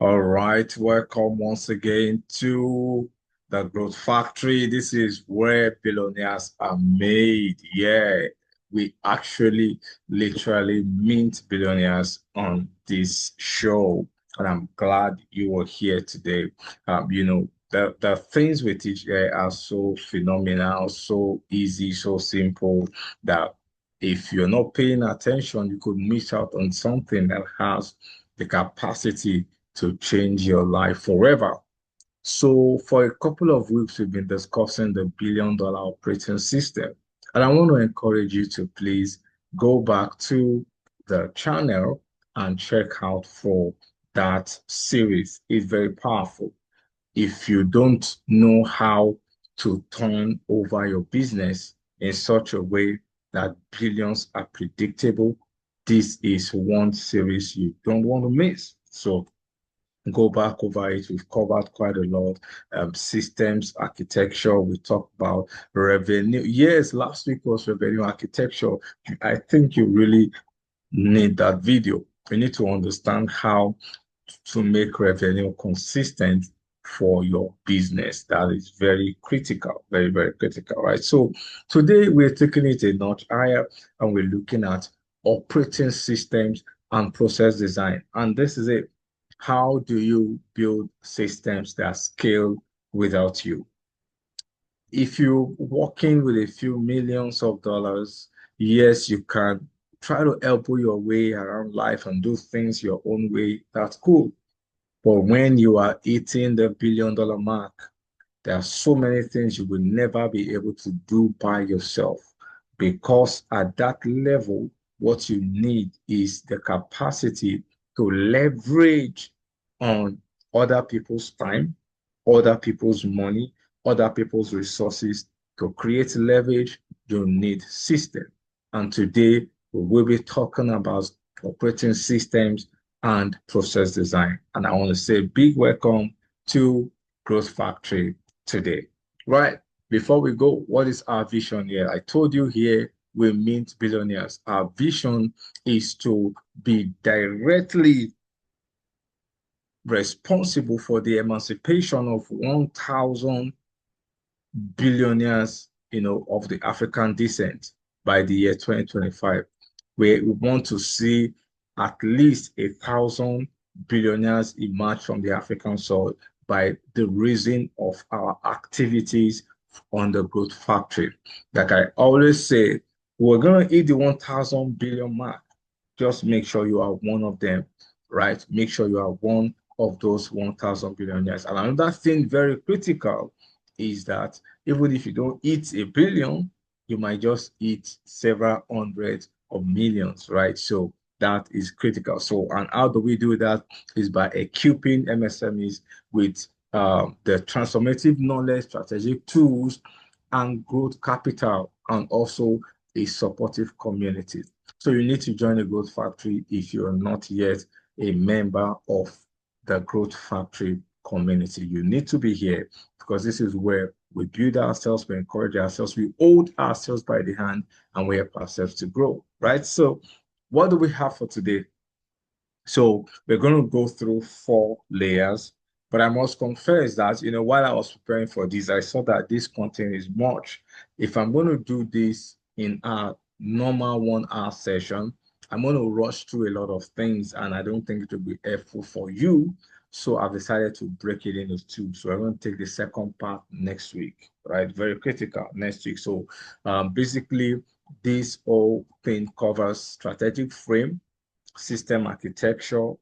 All right, welcome once again to the Growth Factory. This is where billionaires are made. Yeah, we actually literally mint billionaires on this show. And I'm glad you are here today. The things we teach here are so phenomenal, so easy, so simple that if you're not paying attention, you could miss out on something that has the capacity to change your life forever. So, for a couple of weeks, we've been discussing the billion-dollar operating system. And I want to encourage you to please go back to the channel and check out for that series. It's very powerful. If you don't know how to turn over your business in such a way that billions are predictable, this is one series you don't want to miss. So go back over it. We've covered quite a lot. Systems architecture. We talked about revenue. Yes, last week was revenue architecture. I think you really need that video. You need to understand how to make revenue consistent for your business. That is very critical, very, very critical, right? So today we're taking it a notch higher and we're looking at operating systems and process design. And this is it. How do you build systems that scale without you? If you're working with a few millions of dollars, yes, you can try to elbow your way around life and do things your own way. That's cool. But when you are hitting the billion-dollar mark, there are so many things you will never be able to do by yourself because at that level, what you need is the capacity to leverage on other people's time, other people's money, other people's resources. To create leverage, you need system. And today, we will be talking about operating systems and process design. And I want to say a big welcome to Growth Factory today. Right, before we go, what is our vision here? I told you here we mint billionaires. Our vision is to be directly responsible for the emancipation of 1,000 billionaires, of the African descent by the year 2025. We want to see at least 1,000 billionaires emerge from the African soil by the reason of our activities on the Growth Factory. Like I always say, we're going to hit the 1,000 billion mark. Just make sure you are one of them, right? Make sure you are one of those 1,000 billionaires. And another thing very critical is that even if you don't eat a billion, you might just eat several hundred of millions, right? So that is critical. So, and how do we do that? Is by equipping MSMEs with the transformative knowledge, strategic tools, and growth capital, and also a supportive community. So you need to join the Growth Factory if you're not yet a member of the Growth Factory community. You need to be here because this is where we build ourselves, we encourage ourselves, we hold ourselves by the hand, and we help ourselves to grow, right? So what do we have for today? So we're going to go through 4 layers, but I must confess that, while I was preparing for this, I saw that this content is much. If I'm going to do this in a normal 1 hour session, I'm going to rush through a lot of things, and I don't think it will be helpful for you. So I've decided to break it into 2. So I'm going to take the second part next week, right? Very critical next week. So basically, this whole thing covers strategic frame, system architecture,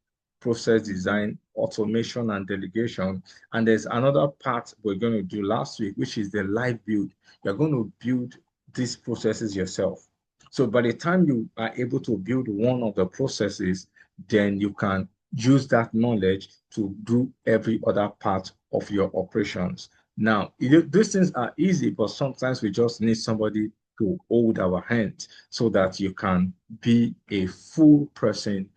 process design, automation, and delegation. And there's another part we're going to do last week, which is the live build. You're going to build these processes yourself. So by the time you are able to build one of the processes, then you can use that knowledge to do every other part of your operations. Now, these things are easy, but sometimes we just need somebody to hold our hand so that you can be a full person,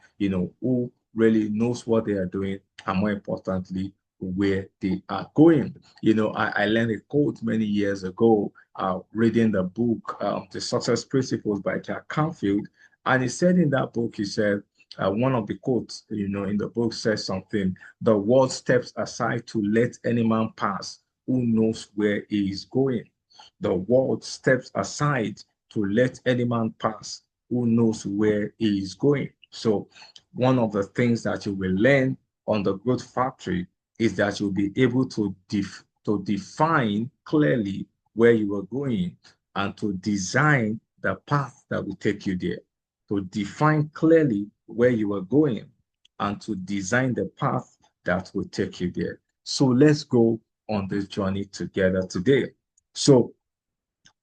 who really knows what they are doing and more importantly, where they are going. I learned a quote many years ago, reading the book, The Success Principles by Jack Canfield. And he said in that book, he said, One of the quotes, in the book says something, the world steps aside to let any man pass who knows where he is going. The world steps aside to let any man pass who knows where he is going. So one of the things that you will learn on the growth factory is that you'll be able to define clearly where you are going and to design the path that will take you there, to define clearly where you are going and to design the path that will take you there. So let's go on this journey together today. So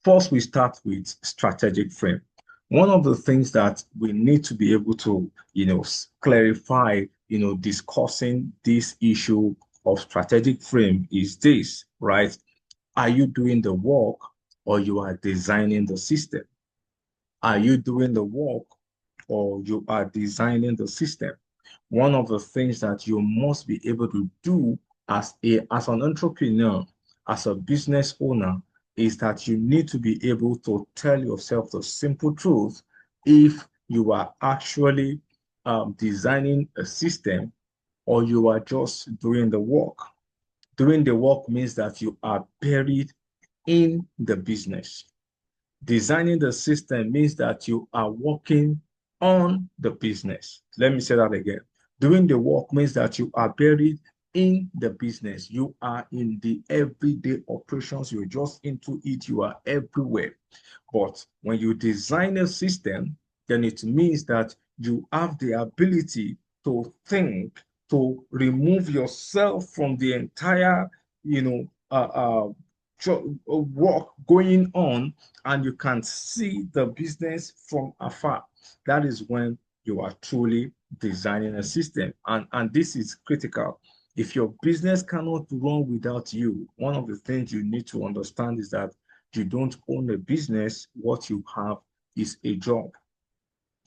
first, we start with strategic frame. One of the things that we need to be able to, clarify, discussing this issue of strategic frame is this, right? Are you doing the work or you are designing the system? Are you doing the work or you are designing the system? One of the things that you must be able to do as an entrepreneur, as a business owner, is that you need to be able to tell yourself the simple truth if you are actually designing a system or you are just doing the work. Doing the work means that you are buried in the business. Designing the system means that you are working on the business. Let me say that again. Doing the work means that you are buried in the business. You are in the everyday operations. You're just into it. You are everywhere. But when you design a system, then it means that you have the ability to think, to remove yourself from the entire, work going on, and you can see the business from afar. That is when you are truly designing a system. And this is critical. If your business cannot run without you, one of the things you need to understand is that you don't own a business. What you have is a job.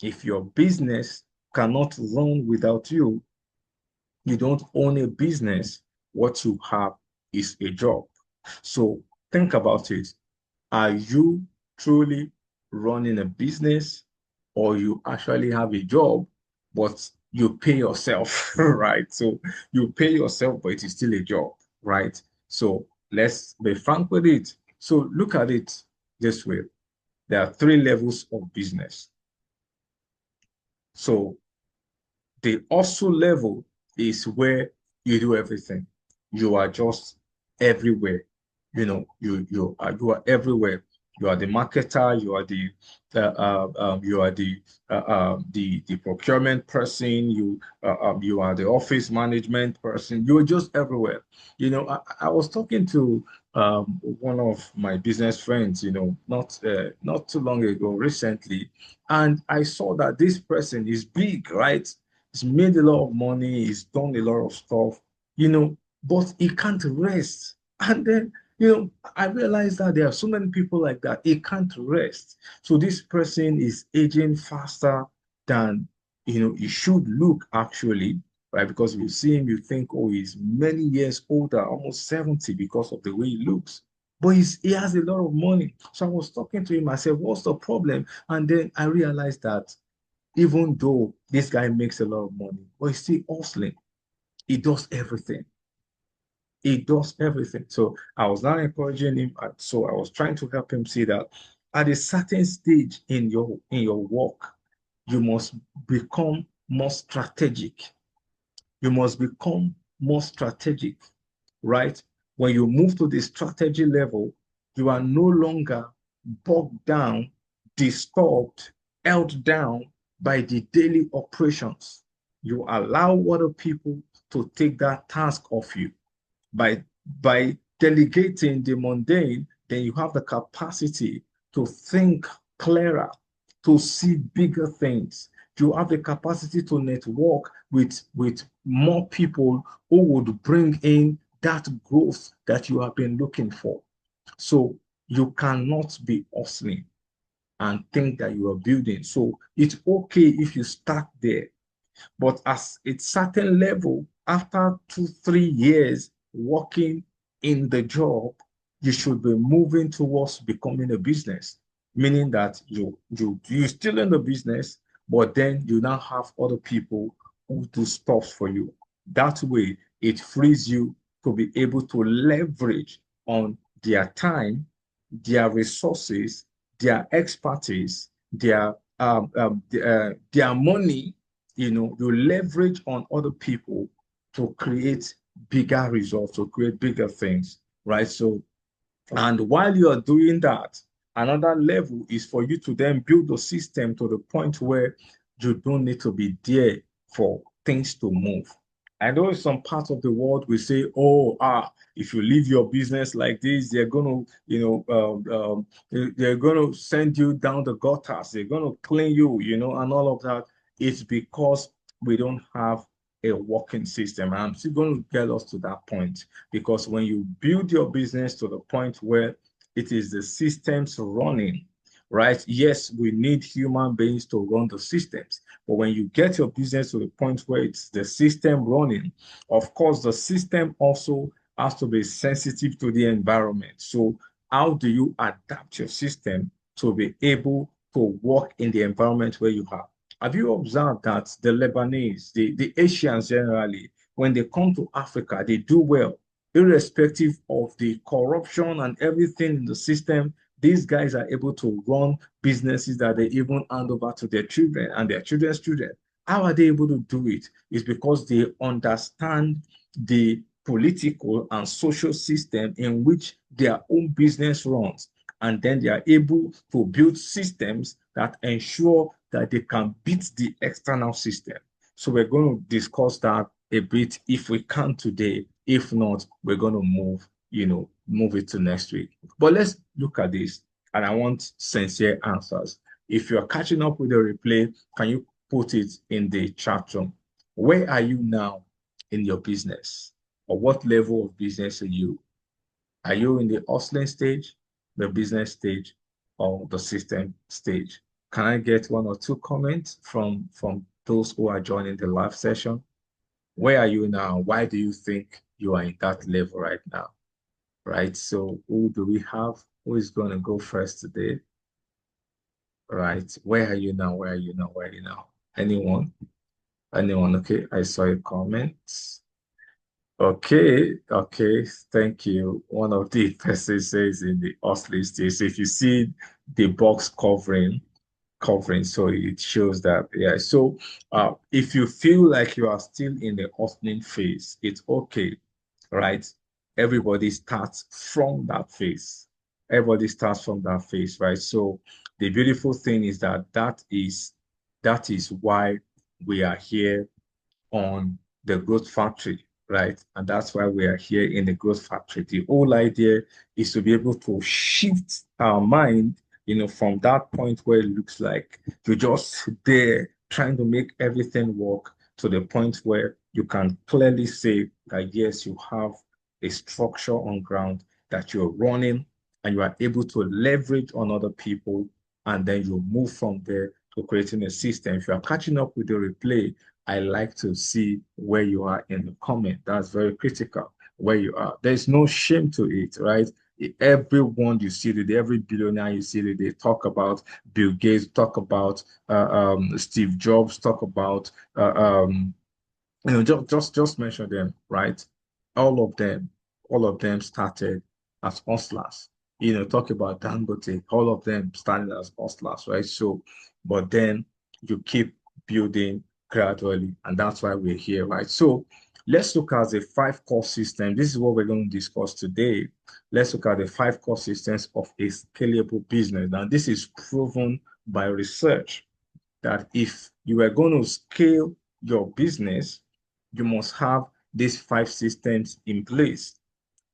If your business cannot run without you, you don't own a business. What you have is a job. So think about it. Are you truly running a business or you actually have a job, but you pay yourself, right? So you pay yourself, but it is still a job, right? So let's be frank with it. So look at it this way. There are three levels of business. So the hustle level is where you do everything. You are just everywhere. You are everywhere. You are the marketer. You are the procurement person. You are the office management person. You're just everywhere. I was talking to one of my business friends. Not too long ago, recently, and I saw that this person is big, right? He's made a lot of money. He's done a lot of stuff, but he can't rest. And then, I realized that there are so many people like that. He can't rest. So this person is aging faster than, he should look actually, right? Because if you see him, you think, oh, he's many years older, almost 70 because of the way he looks. But he has a lot of money. So I was talking to him. I said, what's the problem? And then I realized that even though this guy makes a lot of money, but he's still hustling. He does everything. He does everything. So I was now encouraging him. So I was trying to help him see that at a certain stage in your work, you must become more strategic. You must become more strategic, right? When you move to the strategy level, you are no longer bogged down, disturbed, held down by the daily operations. You allow other people to take that task off you. By delegating the mundane, then you have the capacity to think clearer, to see bigger things. You have the capacity to network with more people who would bring in that growth that you have been looking for. So you cannot be hustling and think that you are building. So it's okay if you start there. But as a certain level, after 2, 3 years working in the job, you should be moving towards becoming a business, meaning that you still in the business, but then you now have other people who do stuff for you. That way, it frees you to be able to leverage on their time, their resources, their expertise, their money. You leverage on other people to create bigger results, to create bigger things, right? So, and while you are doing that, another level is for you to then build a system to the point where you don't need to be there for things to move. I know in some parts of the world we say, oh, if you leave your business like this, they're going to, they're going to send you down the gutters. They're going to clean you, and all of that. It's because we don't have a working system. And I'm still going to get us to that point, because when you build your business to the point where it is the systems running, right? Yes, we need human beings to run the systems. But when you get your business to the point where it's the system running, of course, the system also has to be sensitive to the environment. So how do you adapt your system to be able to work in the environment where you are? Have you observed that the Lebanese, the Asians generally, when they come to Africa, they do well, irrespective of the corruption and everything in the system. These guys are able to run businesses that they even hand over to their children and their children's children. How are they able to do it? It's because they understand the political and social system in which their own business runs. And then they are able to build systems that ensure that they can beat the external system. So we're going to discuss that a bit if we can today. If not, we're going to move it to next week. But let's look at this, and I want sincere answers. If you're catching up with the replay, can you put it in the chat room? Where are you now in your business? Or what level of business are you? Are you in the hustling stage, the business stage, or the system stage? Can I get one or two comments from those who are joining the live session? Where are you now? Why do you think you are in that level right now? Right. So who do we have? Who is going to go first today? Right. Where are you now? Where are you now? Where are you now? Anyone? Anyone? Okay. I saw your comments. Okay. Okay. Thank you. One of the persons says in the us list is, if you see the box covering, so it shows that, yeah. So if you feel like you are still in the hustling phase, it's okay, right? Everybody starts from that phase. Everybody starts from that phase, right? So the beautiful thing is that is why we are here on the growth factory, right? And that's why we are here in the growth factory. The whole idea is to be able to shift our mind, from that point where it looks like you're just there trying to make everything work, to the point where you can clearly say that, yes, you have a structure on ground that you're running, and you are able to leverage on other people, and then you move from there to creating a system. If you are catching up with the replay, I like to see where you are in the comment. That's very critical, where you are. There's no shame to it, right? Everyone you see today, every billionaire you see today, talk about Bill Gates, talk about Steve Jobs, talk about just mention them, right? All of them, all of them started as hustlers. Talk about Dangote, all of them started as hustlers, right? So, but then you keep building gradually, and that's why we're here, right? So let's look at the five core systems. This is what we're going to discuss today. Let's look at the five core systems of a scalable business. Now, this is proven by research that if you are going to scale your business, you must have these five systems in place.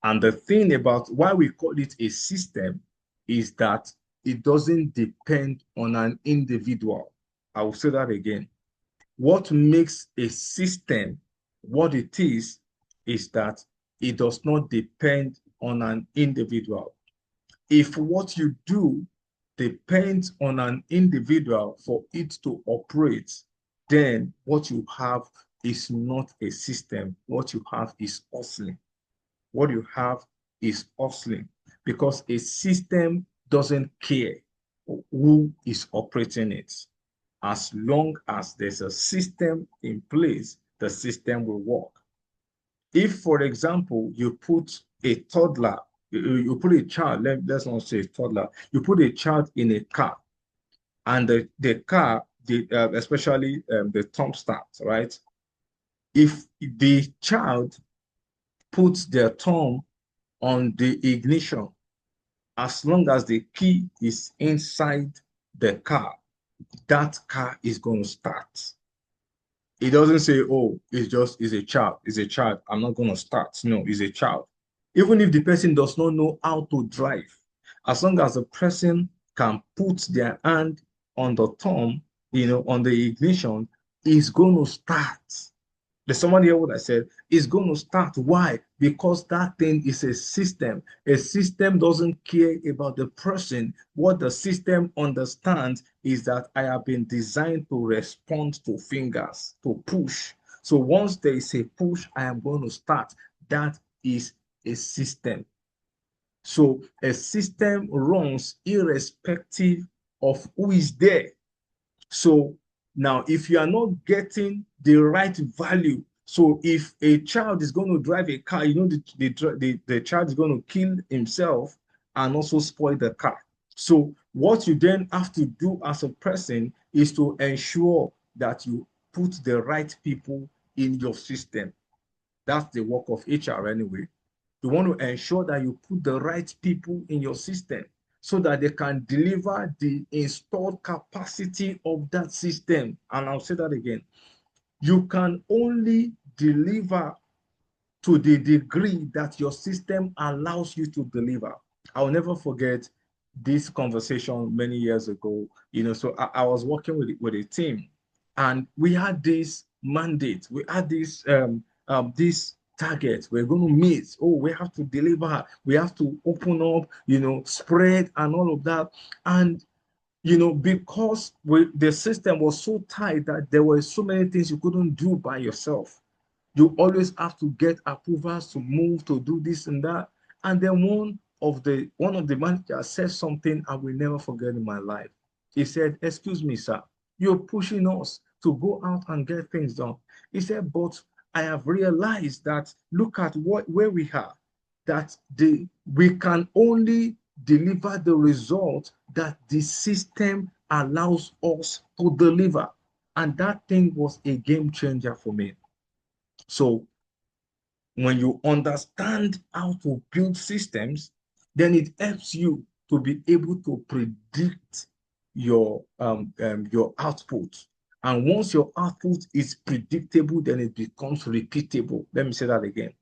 And the thing about why we call it a system is that it doesn't depend on an individual. I will say that again. What makes a system what it is that it does not depend on an individual. If what you do depends on an individual for it to operate, then what you have is not a system. What you have is hustling. What you have is hustling, because a system doesn't care who is operating it. As long as there's a system in place, the system will work. If, for example, you put a toddler, you put a child, let's not say a toddler, you put a child in a car, and the car, especially the thumb start, right? If the child puts their thumb on the ignition, as long as the key is inside the car, that car is going to start. It doesn't say, oh, it's a child. It's a child. I'm not going to start. No, it's a child. Even if the person does not know how to drive, as long as the person can put their hand on the thumb, on the ignition, it's going to start. There's somebody here what I said is going to start. Why? Because that thing is a system. A system doesn't care about the person. What the system understands is that I have been designed to respond to fingers, to push. So once there is a push, I am going to start. That is a system. So a system runs irrespective of who is there. So now, if you are not getting the right value, so if a child is going to drive a car, the child is going to kill himself and also spoil the car. So what you then have to do as a person is to ensure that you put the right people in your system. That's the work of HR anyway. You want to ensure that you put the right people in your system so that they can deliver the installed capacity of that system. And I'll say that again. You can only deliver to the degree that your system allows you to deliver. I'll never forget this conversation many years ago. So I was working with a team, and we had this mandate. We had this target. We're going to meet. Oh, we have to deliver. We have to open up, spread and all of that. And because the system was so tight that there were so many things you couldn't do by yourself. You always have to get approvals to move, to do this and that. And then one of the managers said something I will never forget in my life. He said, "Excuse me, sir, you're pushing us to go out and get things done." He said, "But I have realized that look at where we are, that we can only deliver the result that the system allows us to deliver." And that thing was a game changer for me. So when you understand how to build systems, then it helps you to be able to predict your output. And once your output is predictable, then it becomes repeatable. Let me say that again.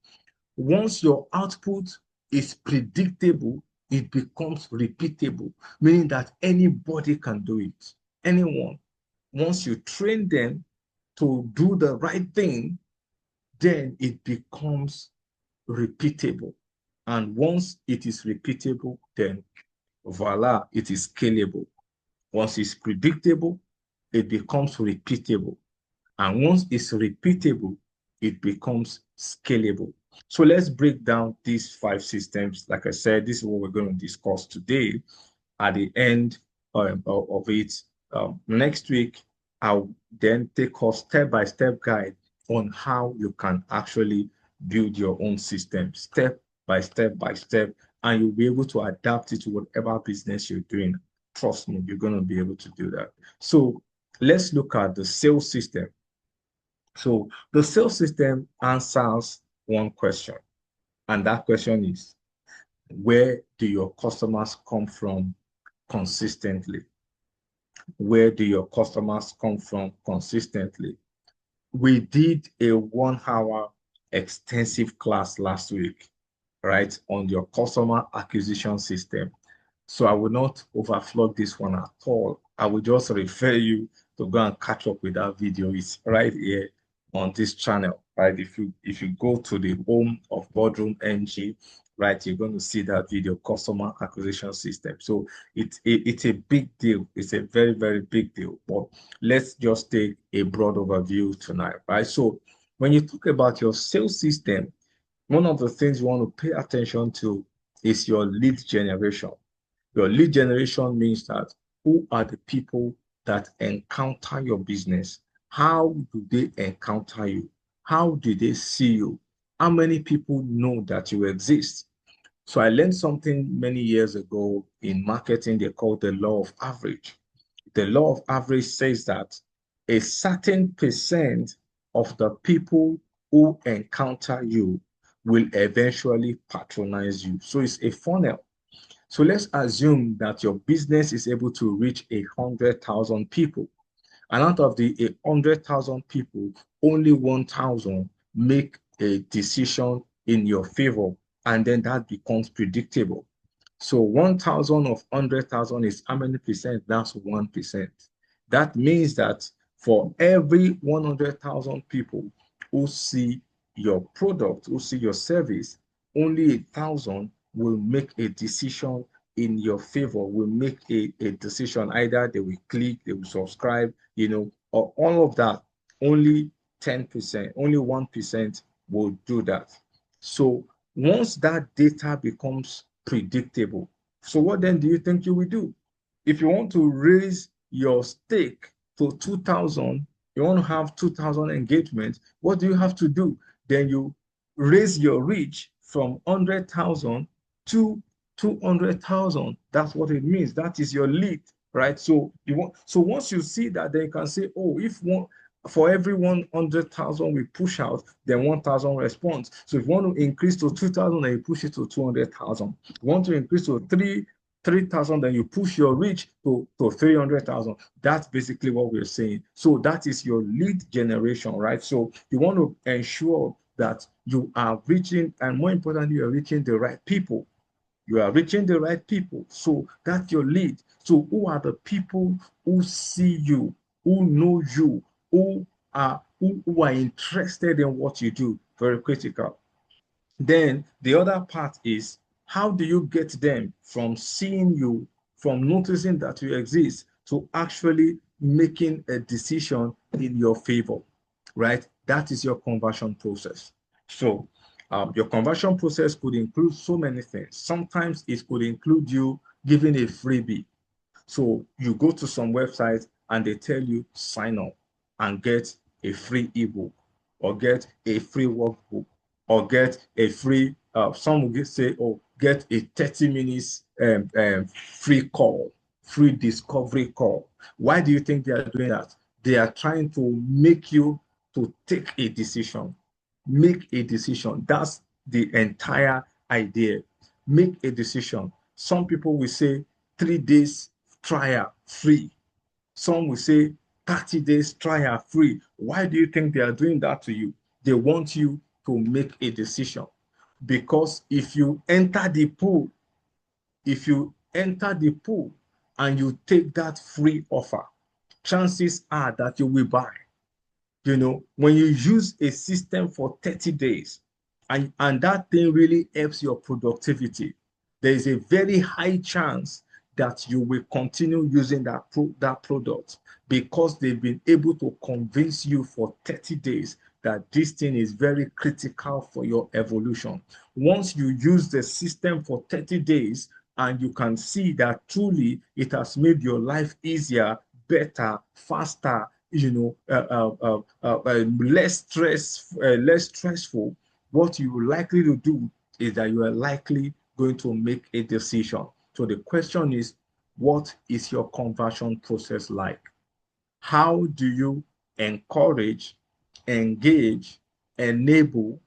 Once your output is predictable, it becomes repeatable, meaning that anybody can do it. Anyone. Once you train them to do the right thing, then it becomes repeatable. And once it is repeatable, then voila, it is scalable. Once it's predictable, it becomes repeatable. And once it's repeatable, it becomes scalable. So let's break down these 5 systems. Like I said, this is what we're going to discuss today. At the end of it, next week, I'll then take a step-by-step guide on how you can actually build your own system, step by step, and you'll be able to adapt it to whatever business you're doing. Trust me, you're going to be able to do that. So let's look at the sales system. So the sales system answers one question, and that question is, where do your customers come from consistently? Where do your customers come from consistently? We did a 1 hour extensive class last week, right, on your customer acquisition system. So I will not overflow this one at all. I will just refer you to go and catch up with that video. It's right here on this channel, right? If you go to the home of Boardroom NG, right, you're going to see that video, customer acquisition system. So it's a big deal. It's a very, very big deal. But let's just take a broad overview tonight, right? So when you talk about your sales system, one of the things you want to pay attention to is your lead generation. Your lead generation means that who are the people that encounter your business, how do they encounter you? How do they see you? How many people know that you exist? So I learned something many years ago in marketing they call the law of average. The law of average says that a certain percent of the people who encounter you will eventually patronize you. So it's a funnel. So let's assume that your business is able to reach 100,000 people. And out of the 100,000 people, only 1,000 make a decision in your favor. And then that becomes predictable. So 1,000 of 100,000 is how many percent? That's 1%. That means that for every 100,000 people who see your product, who see your service, only 1,000 will make a decision in your favor, will make a decision. Either they will click, they will subscribe, or all of that. Only 10%, only 1% will do that. So once that data becomes predictable, so what then do you think you will do? If you want to raise your stake to 2,000, you want to have 2,000 engagements, what do you have to do? Then you raise your reach from 100,000 to 200,000. That's what it means. That is your lead, right? So once you see that, then you can say, oh, if one for every 100,000 we push out, then 1,000 responds. So if you want to increase to 2,000, then you push it to 200,000. You want to increase to 3,000, then you push your reach to 300,000. That's basically what we're saying. So that is your lead generation, right? So you want to ensure that you are reaching, and more importantly, you're reaching the right people. You are reaching the right people. So that's your lead. So who are the people who see you, who know you, who are interested in what you do? Very critical. Then the other part is, how do you get them from seeing you, from noticing that you exist, to actually making a decision in your favor, right? That is your conversion process. So your conversion process could include so many things. Sometimes it could include you giving a freebie. So you go to some websites and they tell you sign up and get a free ebook, or get a free workbook, or get a free, some will say, oh, get a 30 minutes free call, free discovery call. Why do you think they are doing that? They are trying to make you to take a decision. Make a decision. That's the entire idea. Make a decision. Some people will say 3 days trial free. Some will say 30 days trial free. Why do you think they are doing that to you? They want you to make a decision. Because if you enter the pool, and you take that free offer, chances are that you will buy. When you use a system for 30 days, and that thing really helps your productivity, there is a very high chance that you will continue using that product, because they've been able to convince you for 30 days that this thing is very critical for your evolution. Once you use the system for 30 days and you can see that truly it has made your life easier, better, faster, less stressful, what you are likely to do is that you are likely going to make a decision. So the question is, what is your conversion process like? How do you encourage, engage, enable,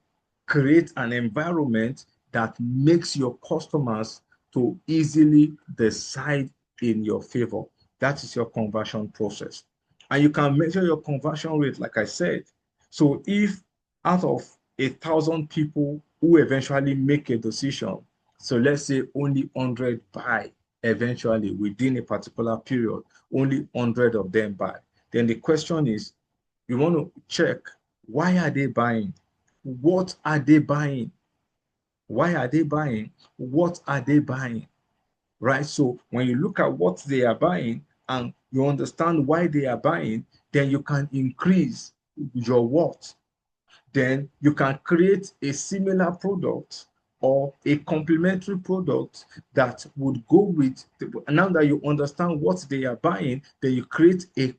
create an environment that makes your customers to easily decide in your favor? That is your conversion process. And you can measure your conversion rate, like I said. So if out of 1,000 people who eventually make a decision, so let's say only 100 buy eventually within a particular period, only 100 of them buy. Then the question is, you want to check, why are they buying? What are they buying? Why are they buying? What are they buying? Right? So when you look at what they are buying and you understand why they are buying, then you can increase your what? Then you can create a similar product or a complementary product that would go with now that you understand what they are buying, then you create a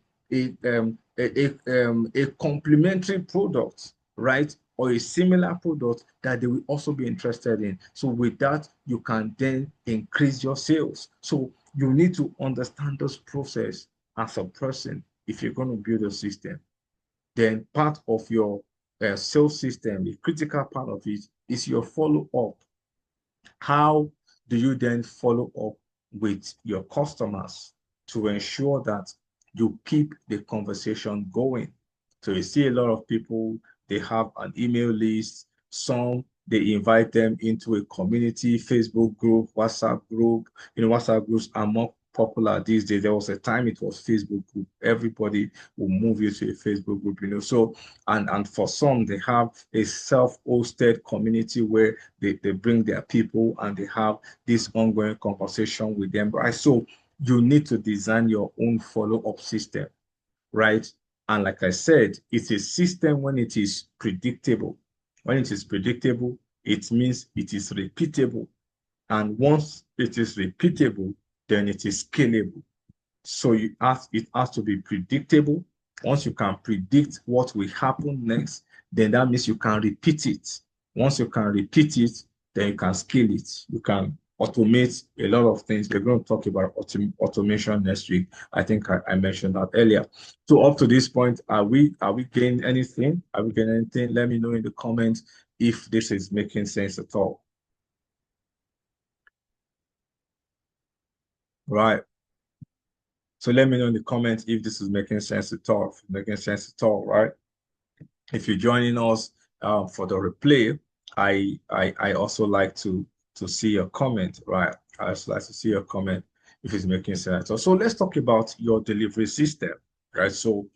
complementary product, right? Or a similar product that they will also be interested in. So with that, you can then increase your sales. So you need to understand this process as a person if you're going to build a system. Then part of your sales system, the critical part of it is your follow-up. How do you then follow up with your customers to ensure that you keep the conversation going? So you see a lot of people, they have an email list. Some, they invite them into a community, Facebook group, WhatsApp group. WhatsApp groups are more popular these days. There was a time it was Facebook group. Everybody will move you to a Facebook group. So, and for some, they have a self-hosted community where they bring their people and they have this ongoing conversation with them, right? So you need to design your own follow-up system, right? And like I said, it's a system when it is predictable. When it is predictable, it means it is repeatable. And once it is repeatable, then it is scalable. So it has to be predictable. Once you can predict what will happen next, then that means you can repeat it. Once you can repeat it, then you can scale it. You can automate a lot of things. We're going to talk about automation next week. I think I mentioned that earlier. So up to this point, are we getting anything? Are we getting anything? Let me know in the comments if this is making sense at all. Right. So let me know in the comments if this is making sense at all. Making sense at all, right? If you're joining us for the replay, I also like to see your comment, right? I also like to see your comment if it's making sense. So let's talk about your delivery system, right? So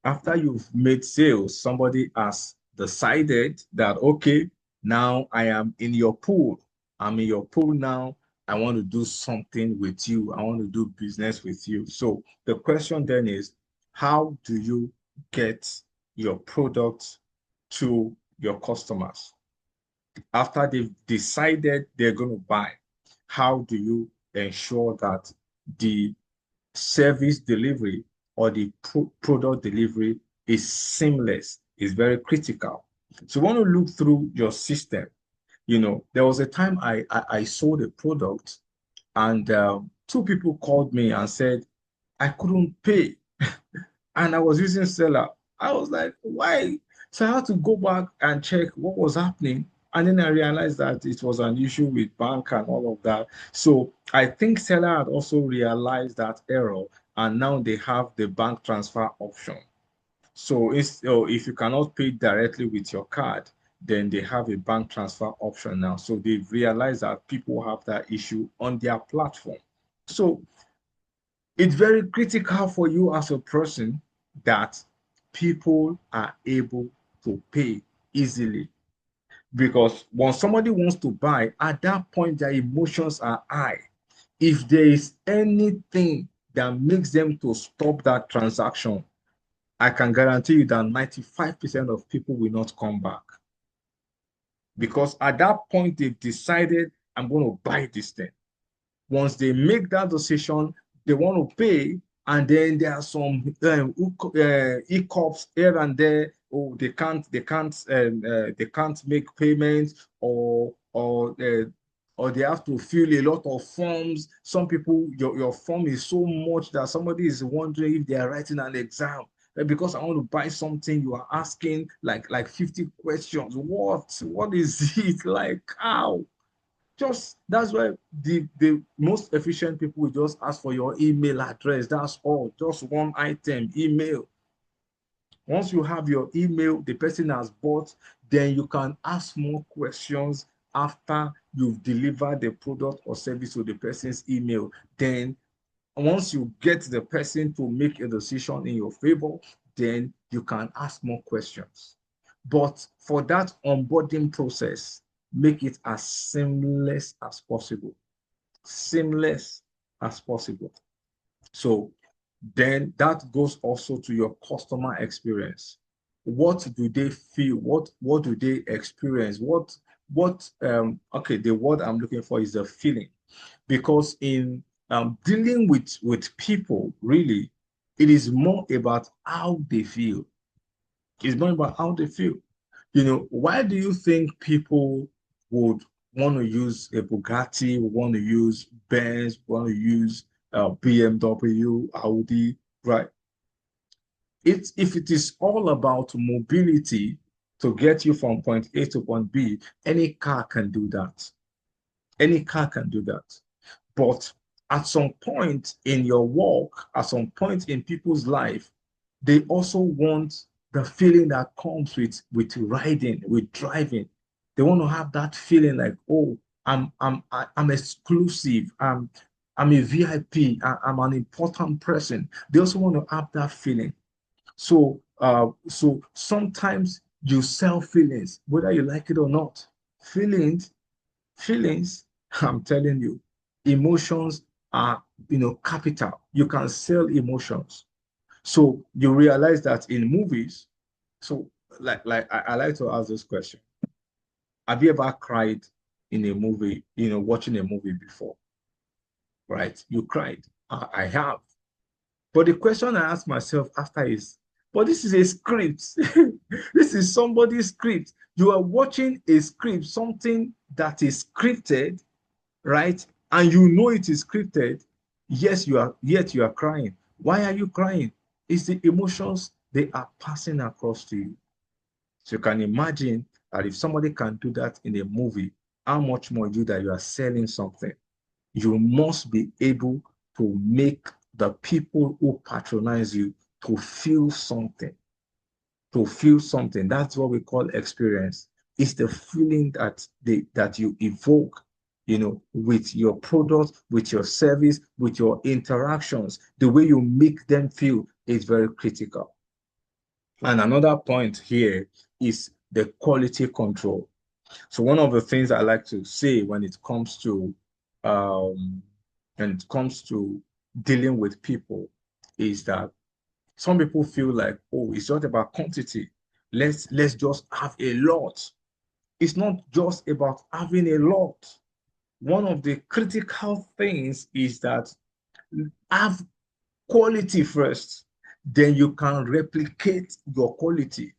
after you've made sales, somebody has decided that, okay, now I am in your pool. I'm in your pool now. I want to do something with you. I want to do business with you. So the question then is, how do you get your product to your customers? After they've decided they're going to buy, how do you ensure that the service delivery or the product delivery is seamless, is very critical. So you want to look through your system. There was a time I sold a product and two people called me and said, I couldn't pay. And I was using seller. I was like, why? So I had to go back and check what was happening. And then I realized that it was an issue with bank and all of that. So I think seller had also realized that error, and now they have the bank transfer option. So if you cannot pay directly with your card, then they have a bank transfer option now. So they've realized that people have that issue on their platform. So it's very critical for you as a person that people are able to pay easily, because when somebody wants to buy, at that point their emotions are high. If there is anything that makes them to stop that transaction, I can guarantee you that 95% of people will not come back, because at that point they've decided, I'm going to buy this thing. Once they make that decision, they want to pay, and then there are some hiccups here and there. Oh, they can't make payments, or they have to fill a lot of forms. Some people, your form is so much that somebody is wondering if they are writing an exam. Because I want to buy something, you are asking like 50 questions. What is it like? How? Just that's why the most efficient people will just ask for your email address. That's all. Just one item, email. Once you have your email, the person has bought, then you can ask more questions after you've delivered the product or service to the person's email. Then once you get the person to make a decision in your favor, then you can ask more questions. But for that onboarding process, make it as seamless as possible. Seamless as possible. So then that goes also to your customer experience. What do they feel? What do they experience? okay, the word I'm looking for is the feeling, because in dealing with people, really, it is more about how they feel. It's more about how they feel. Why do you think people would want to use a Bugatti, want to use Benz, want to use BMW, Audi, right? If it is all about mobility to get you from point A to point B, any car can do that. Any car can do that. But at some point in your walk, at some point in people's life, they also want the feeling that comes with riding, with driving. They want to have that feeling like, oh, I'm exclusive. I'm a VIP. I'm an important person. They also want to have that feeling. So sometimes you sell feelings, whether you like it or not. Feelings Feelings, I'm telling you, emotions are, capital. You can sell emotions. So you realize that in movies, so I like to ask this question. Have you ever cried in a movie, watching a movie before, right? You cried. I have. But the question I ask myself after is, but this is a script. This is somebody's script. You are watching a script, something that is scripted, right? And you know it is scripted. Yes, yet you are crying. Why are you crying? It's the emotions they are passing across to you. So you can imagine that if somebody can do that in a movie, how much more you that you are selling something. You must be able to make the people who patronize you to feel something. To feel something. That's what we call experience. It's the feeling that you evoke, with your product, with your service, with your interactions. The way you make them feel is very critical. And another point here is the quality control. So one of the things I like to say um, when it comes to dealing with people is that some people feel like, oh, it's not about quantity. Let's just have a lot. It's not just about having a lot. One of the critical things is that have quality first, then you can replicate your quality.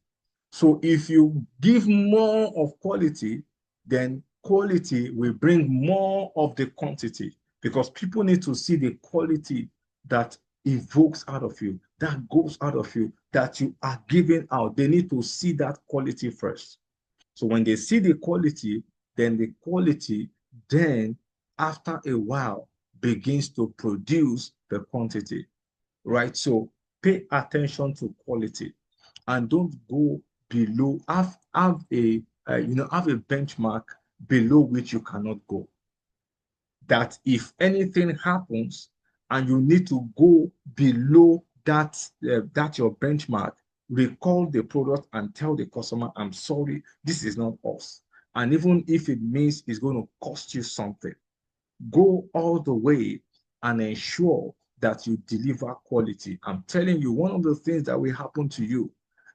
So if you give more of quality, then quality will bring more of the quantity, because people need to see the quality that evokes out of you, that goes out of you, that you are giving out. They need to see that quality first. So when they see the quality, then the quality then after a while begins to produce the quantity, right? So pay attention to quality and don't go below. Have a benchmark below which you cannot go. That if anything happens and you need to go below that your benchmark, recall the product and tell the customer, I'm sorry, this is not us. And even if it means it's going to cost you something, go all the way and ensure that you deliver quality. I'm telling you, one of the things that will happen to you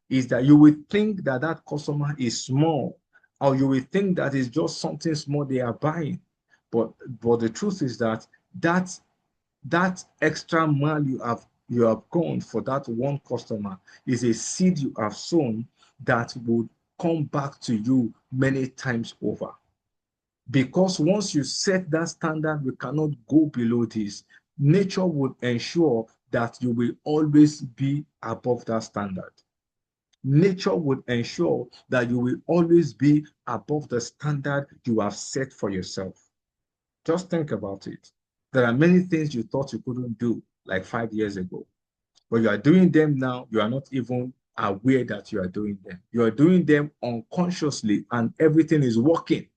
is that you will think that that customer is small, or you will think that it's just something small they are buying. But the truth is that that that extra mile you have gone for that one customer is a seed you have sown that would come back to you many times over. Because once you set that standard, we cannot go below this. Nature would ensure that you will always be above that standard. Nature would ensure that you will always be above the standard you have set for yourself. Just think about it. There are many things you thought you couldn't do like 5 years ago. But you are doing them now, you are not even aware that you are doing them. You are doing them unconsciously, and everything is working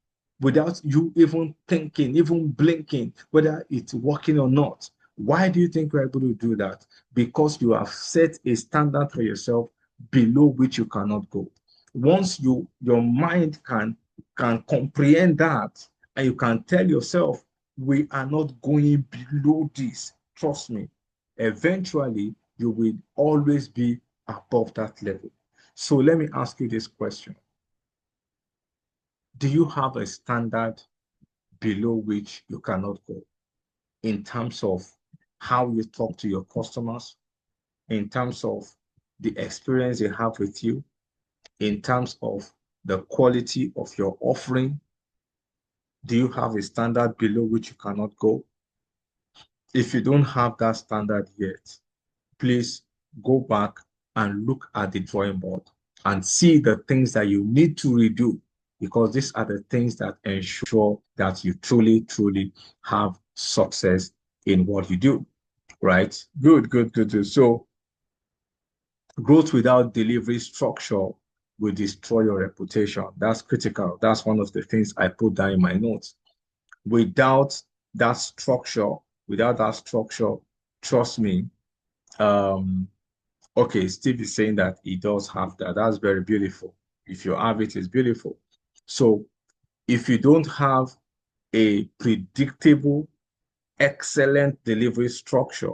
without you even thinking, even blinking, whether it's working or not. Why do you think you're able to do that? Because you have set a standard for yourself below which you cannot go. Once your mind can comprehend that, and you can tell yourself, we are not going below this. Trust me, eventually you will always be above that level. So let me ask you this question. Do you have a standard below which you cannot go in terms of how you talk to your customers, in terms of the experience they have with you, in terms of the quality of your offering? Do you have a standard below which you cannot go? If you don't have that standard yet, please go back and look at the drawing board and see the things that you need to redo, because these are the things that ensure that you truly, truly have success in what you do, right? Good, good, good, good. So growth without delivery structure will destroy your reputation. That's critical. That's one of the things I put down in my notes. Without that structure, without that structure, trust me, um, okay, Steve is saying that he does have that. That's very beautiful. If you have it, it's beautiful. So if you don't have a predictable, excellent delivery structure,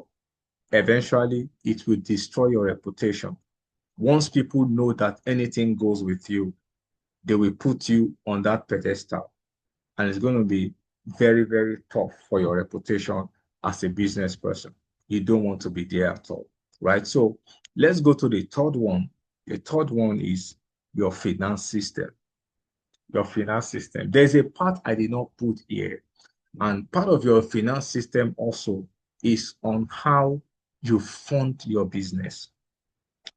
eventually it will destroy your reputation. Once people know that anything goes with you, they will put you on that pedestal. And it's going to be very, very tough for your reputation as a business person. You don't want to be there at all, right? So let's go to the third one. The third one is your finance system. Your finance system. There's a part I did not put here. And part of your finance system also is on how you fund your business.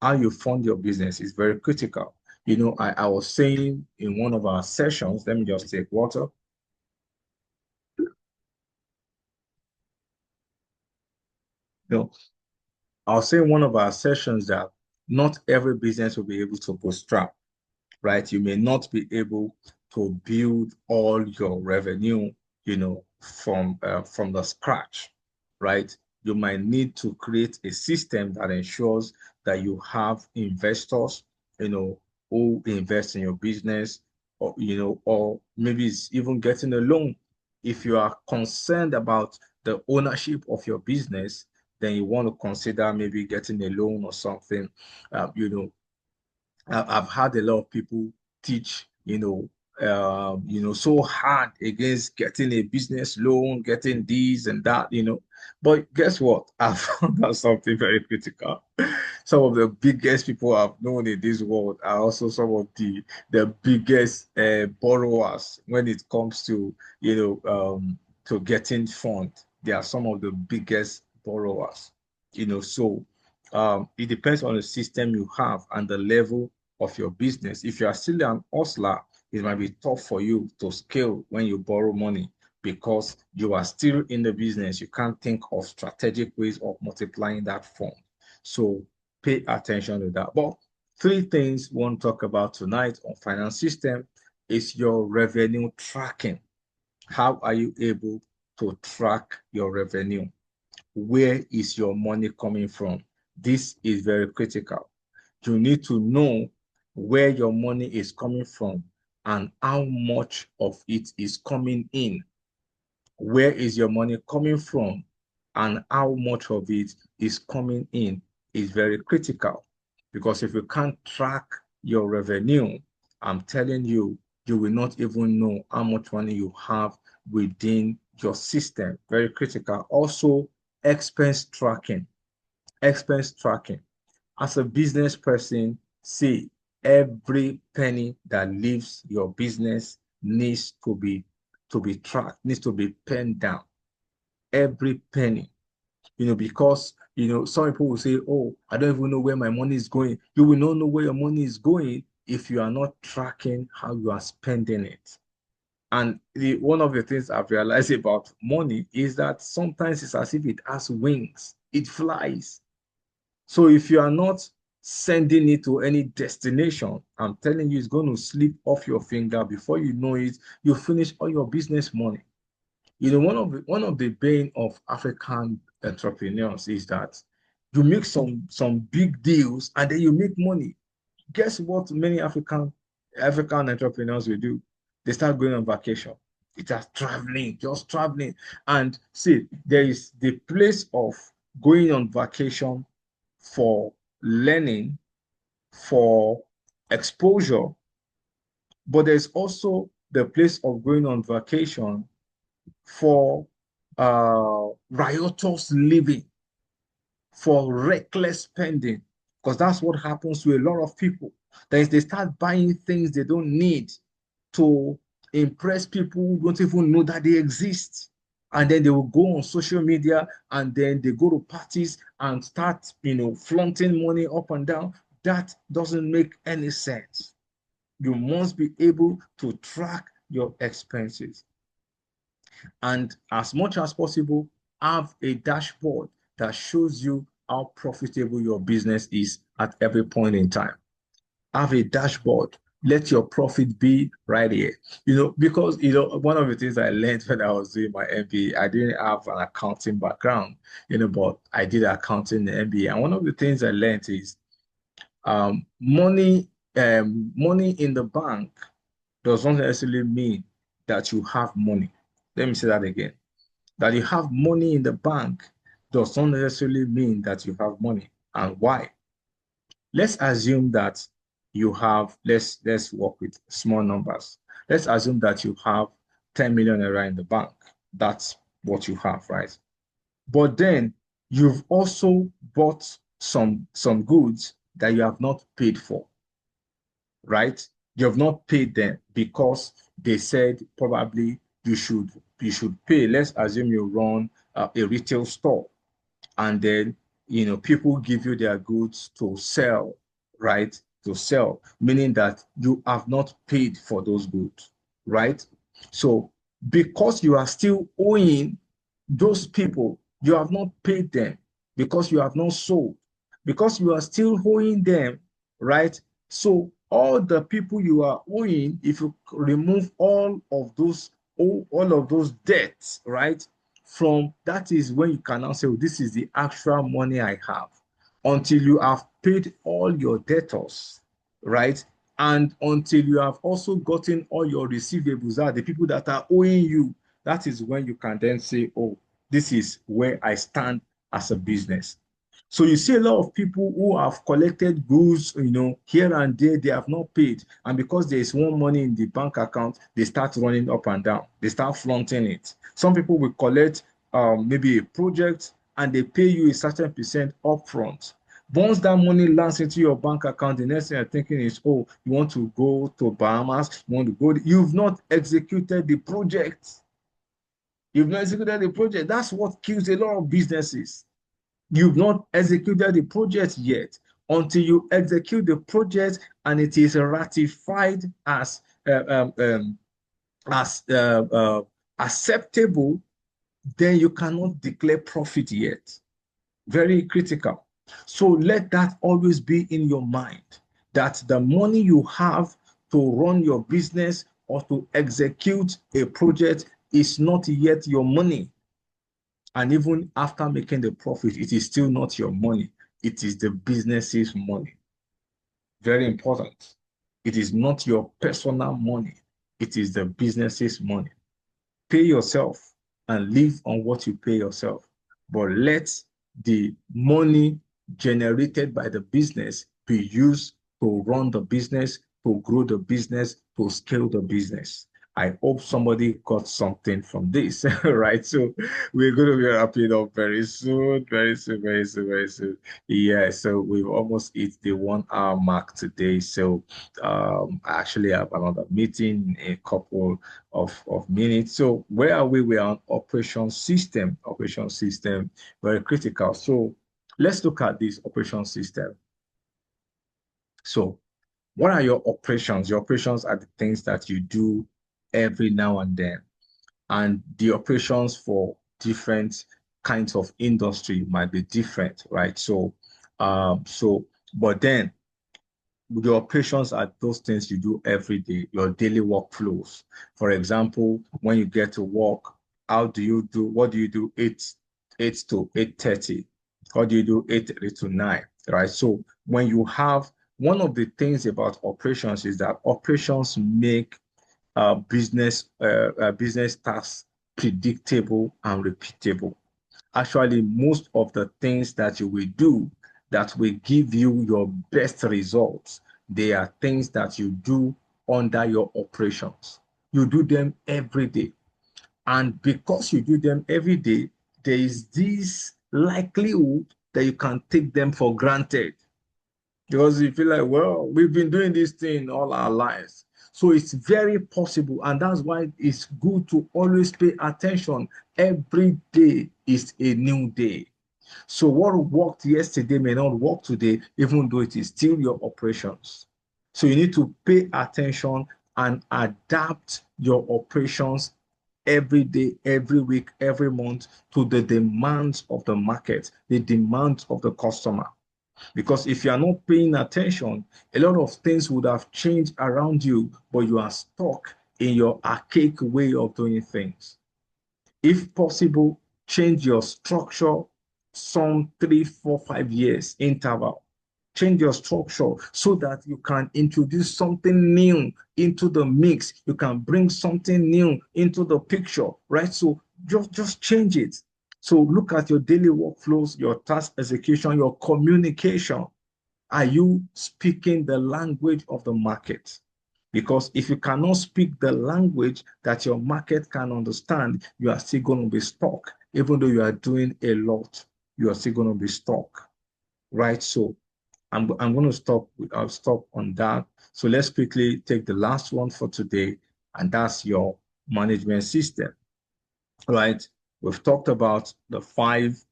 How you fund your business is very critical. You know, I was saying in one of our sessions, let me just take water. You know, I'll say in one of our sessions that not every business will be able to bootstrap, right? You may not be able to build all your revenue, you know, from the scratch, right? You might need to create a system that ensures that you have investors, you know, who invest in your business, or or maybe it's even getting a loan. If you are concerned about the ownership of your business, then you want to consider maybe getting a loan or something. I've had a lot of people teach, so hard against getting a business loan, getting this and that, But guess what? I found out something very critical. Some of the biggest people I've known in this world are also some of the biggest borrowers when it comes to, to getting fund. They are some of the biggest borrowers, So it depends on the system you have and the level of your business. If you are still an hustler, it might be tough for you to scale when you borrow money because you are still in the business. You can't think of strategic ways of multiplying that fund. So pay attention to that. But three things we want to talk about tonight on finance system is your revenue tracking. How are you able to track your revenue? Where is your money coming from? This is very critical. You need to know where your money is coming from and how much of it is coming in. Where is your money coming from and how much of it is coming in is very critical. Because if you can't track your revenue, I'm telling you, you will not even know how much money you have within your system. Very critical. Also, expense tracking. Expense tracking. As a business person, see, every penny that leaves your business needs to be tracked, needs to be penned down. Every penny, because some people will say, "Oh, I don't even know where my money is going." You will not know where your money is going if you are not tracking how you are spending it. And one of the things I've realized about money is that sometimes it's as if it has wings, it flies. So if you are not sending it to any destination, I'm telling you, it's going to slip off your finger. Before you know it, you finish all your business money. One of the bane of African entrepreneurs is that you make some big deals and then you make money. Guess what many African entrepreneurs will do? They start going on vacation. It is traveling, just traveling. And see, there is the place of going on vacation for learning, for exposure, but there's also the place of going on vacation for riotous living, for reckless spending, because that's what happens to a lot of people. That is, they start buying things they don't need to impress people who don't even know that they exist. And then they will go on social media and then they go to parties and start, flaunting money up and down. That doesn't make any sense. You must be able to track your expenses. And as much as possible, have a dashboard that shows you how profitable your business is at every point in time. Have a dashboard. Let your profit be right here. Because one of the things I learned when I was doing my MBA, I didn't have an accounting background, but I did accounting in the MBA. And one of the things I learned is money in the bank does not necessarily mean that you have money. Let me say that again. That you have money in the bank does not necessarily mean that you have money. And why? Let's assume that you have, let's work with small numbers. Let's assume that you have 10 million naira in the bank. That's what you have, right? But then you've also bought some goods that you have not paid for, right? You have not paid them because they said probably you should pay. Let's assume you run a retail store, and then people give you their goods to sell, right? To sell, meaning that you have not paid for those goods, right? So because you are still owing those people, you have not paid them because you have not sold, because you are still owing them, right? So all the people you are owing, if you remove all of those debts, right? From that is when you can now say, oh, this is the actual money I have. Until you have paid all your debtors, right? And until you have also gotten all your receivables out, the people that are owing you, that is when you can then say, oh, this is where I stand as a business. So you see a lot of people who have collected goods, here and there, they have not paid. And because there is more money in the bank account, they start running up and down. They start flaunting it. Some people will collect maybe a project and they pay you a certain percent upfront. Once that money lands into your bank account, the next thing you're thinking is, oh, you want to go to Bahamas, you want to go. You've not executed the project. You've not executed the project. That's what kills a lot of businesses. You've not executed the project yet. Until you execute the project and it is ratified as acceptable, then you cannot declare profit yet. Very critical. So let that always be in your mind, that the money you have to run your business or to execute a project is not yet your money. And even after making the profit, it is still not your money. It is the business's money. Very important. It is not your personal money. It is the business's money. Pay yourself and live on what you pay yourself. But let the money generated by the business be used to run the business, to grow the business, to scale the business. I hope somebody got something from this, right? So we're going to be wrapping up very soon, very soon, very soon, very soon. Yeah, so we've almost hit the 1 hour mark today. So I actually have another meeting in a couple of minutes. So where are we? We are on operation system. Operation system, very critical. So let's look at this operation system. So what are your operations? Your operations are the things that you do every now and then. And the operations for different kinds of industry might be different, right? But then your operations are those things you do every day, your daily workflows. For example, when you get to work, what do you do 8 to 8:30? What do you do 8:30 to 9? Right? So when you have one of the things about operations is that operations make business tasks predictable and repeatable. Actually, most of the things that you will do that will give you your best results, they are things that you do under your operations. You do them every day. And because you do them every day, there is this likelihood that you can take them for granted. Because you feel like, well, we've been doing this thing all our lives. So it's very possible. And that's why it's good to always pay attention. Every day is a new day. So what worked yesterday may not work today, even though it is still your operations. So you need to pay attention and adapt your operations every day, every week, every month to the demands of the market, the demands of the customer. Because if you are not paying attention, a lot of things would have changed around you, but you are stuck in your archaic way of doing things. If possible, change your structure some 3, 4, 5 years interval. Change your structure so that you can introduce something new into the mix. You can bring something new into the picture, right? So just change it. So look at your daily workflows, your task execution, your communication. Are you speaking the language of the market? Because if you cannot speak the language that your market can understand, you are still going to be stuck. Even though you are doing a lot, you are still going to be stuck, right? So I'm going to stop. I'll stop on that. So let's quickly take the last one for today, and that's your management system, right? We've talked about the five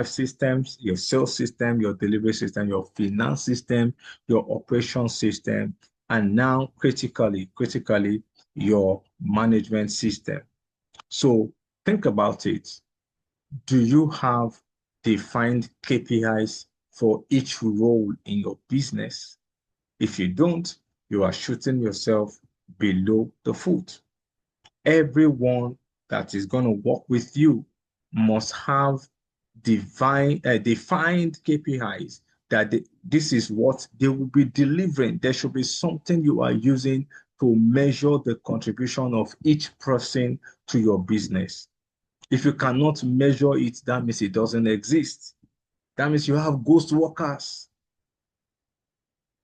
systems: your sales system, your delivery system, your finance system, your operation system, and now critically, your management system. So think about it. Do you have defined KPIs for each role in your business? If you don't, you are shooting yourself below the foot. Everyone that is going to work with you must have defined KPIs that this is what they will be delivering. There should be something you are using to measure the contribution of each person to your business. If you cannot measure it, that means it doesn't exist. That means you have ghost workers.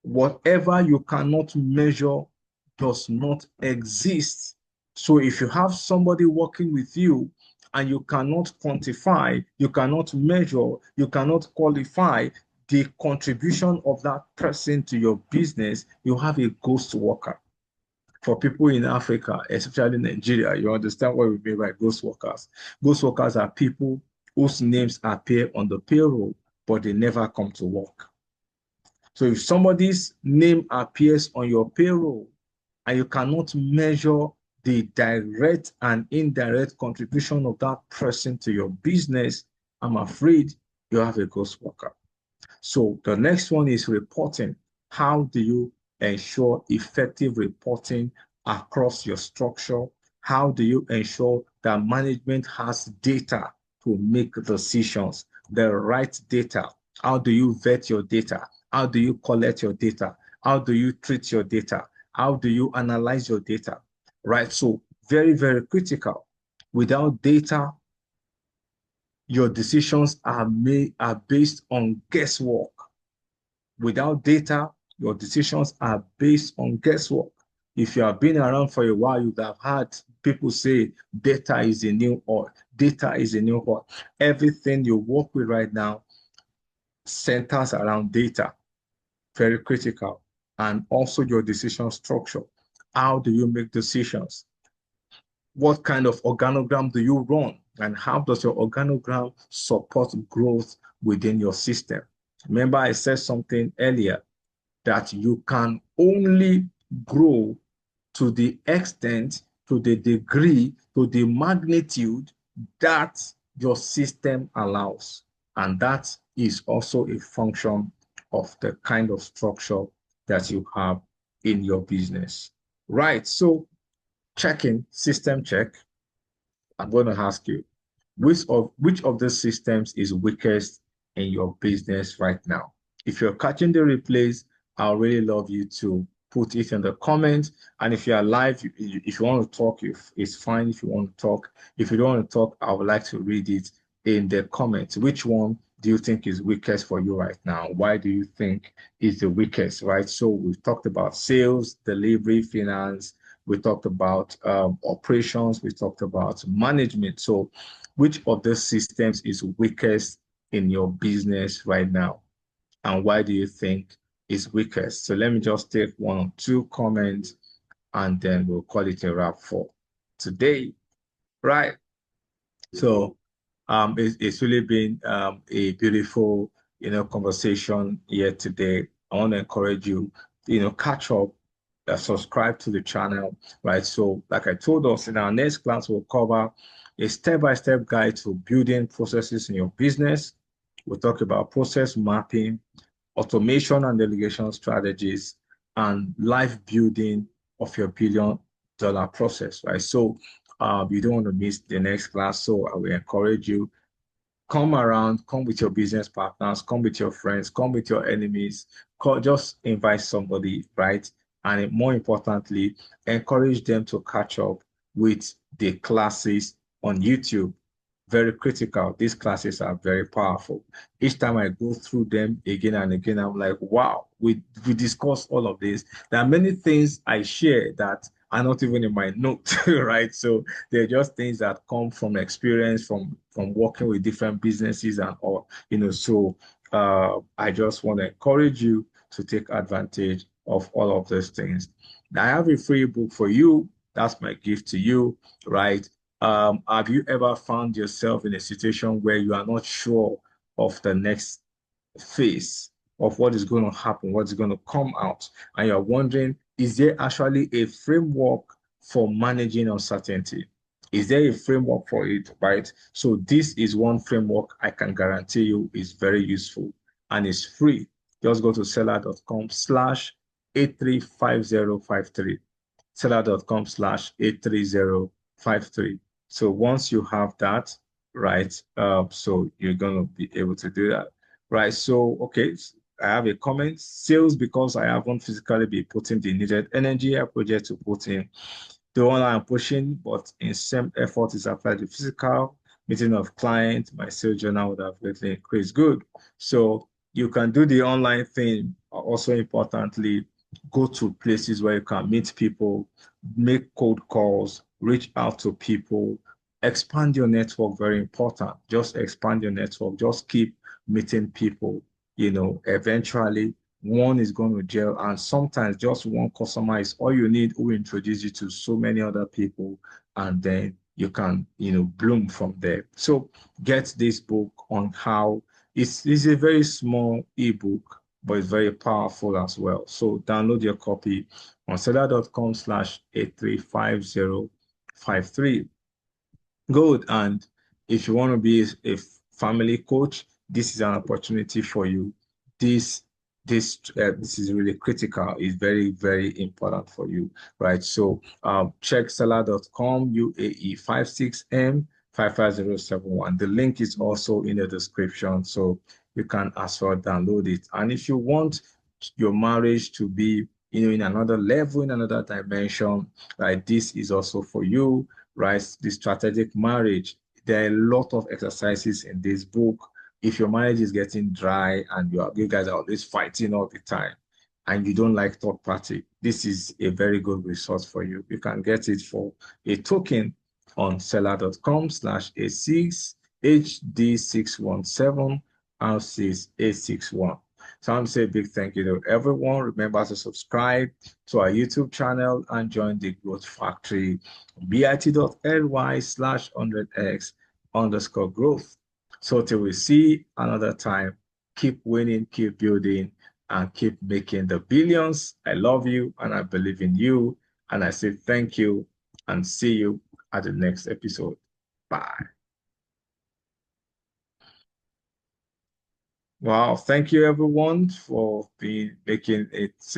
Whatever you cannot measure does not exist. So if you have somebody working with you and you cannot quantify, you cannot measure, you cannot qualify the contribution of that person to your business, you have a ghost worker. For people in Africa, especially Nigeria, you understand what we mean by ghost workers. Ghost workers are people whose names appear on the payroll, but they never come to work. So if somebody's name appears on your payroll and you cannot measure the direct and indirect contribution of that person to your business, I'm afraid you have a ghost worker. So the next one is reporting. How do you ensure effective reporting across your structure? How do you ensure that management has data to make decisions, the right data? How do you vet your data? How do you collect your data? How do you treat your data? How do you analyze your data? Right? So very, very critical. Without data, your decisions are based on guesswork. Without data, your decisions are based on guesswork. If you have been around for a while, you have had people say data is a new oil. Data is a new oil. Everything you work with right now centers around data. Very critical. And also your decision structure. How do you make decisions? What kind of organogram do you run? And how does your organogram support growth within your system? Remember, I said something earlier that you can only grow to the extent, to the degree, to the magnitude that your system allows. And that is also a function of the kind of structure that you have in your business. Right. So checking, system check. I'm going to ask you, which of the systems is weakest in your business right now? If you're catching the replays, I'll really love you to put it in the comments. And if you're live, if you want to talk, it's fine if you want to talk. If you don't want to talk, I would like to read it in the comments. Which one do you think is weakest for you right now? Why do you think is the weakest, right? So we've talked about sales, delivery, finance. we talked about operations, we talked about management. So which of these systems is weakest in your business right now? And why do you think is weakest? So let me just take one or two comments and then we'll call it a wrap for today, right? So it's really been a beautiful, conversation here today. I want to encourage you, catch up, subscribe to the channel, right? So like I told us, in our next class, we'll cover a step-by-step guide to building processes in your business. We'll talk about process mapping, automation and delegation strategies, and life building of your billion-dollar process, right? So you don't want to miss the next class. So I will encourage you, come around, come with your business partners, come with your friends, come with your enemies, just invite somebody, right? And more importantly, encourage them to catch up with the classes on YouTube. Very critical. These classes are very powerful. Each time I go through them again and again, I'm like, wow, we discussed all of this. There are many things I share that are not even in my notes, right? So they're just things that come from experience, from working with different businesses and all, So I just want to encourage you to take advantage of all of those things. I have a free book for you. That's my gift to you, right? Have you ever found yourself in a situation where you are not sure of the next phase of what is going to happen, what's going to come out, and you're wondering, is there actually a framework for managing uncertainty? Is there a framework for it, right? So this is one framework I can guarantee you is very useful and is free. Just go to seller.com/835053 seller.com/83053. So once you have that, right, so you're going to be able to do that, right? So, okay, I have a comment. Sales, because I haven't physically been putting the needed energy I project to put in the one I'm pushing, but in same effort is applied to physical meeting of clients. My sales journal would have greatly increased. Good. So you can do the online thing. Also importantly, go to places where you can meet people, make cold calls, reach out to people, expand your network. Very important. Just expand your network. Just keep meeting people. Eventually one is going to gel, and sometimes just one customer is all you need who will introduce you to so many other people, and then you can bloom from there. So get this book on how it's a very small ebook, but it's very powerful as well. So download your copy on seller.com/835053. Good. And if you want to be a family coach, this is an opportunity for you. This is really critical. It's very, very important for you, right? So check seller.com UAE 56M 55071. The link is also in the description, so you can as well download it. And if you want your marriage to be in another level, in another dimension, right, this is also for you, right? The strategic marriage. There are a lot of exercises in this book. If your marriage is getting dry and you guys are always fighting all the time and you don't like third party, this is a very good resource for you. You can get it for a token on seller.com/A6HD617 R6861. So I'm saying a big thank you to everyone. Remember to subscribe to our YouTube channel and join the Growth Factory, bit.ly/100x_growth. So till we see another time, keep winning, keep building, and keep making the billions. I love you and I believe in you. And I say thank you and see you at the next episode. Bye. Wow. Thank you everyone for making it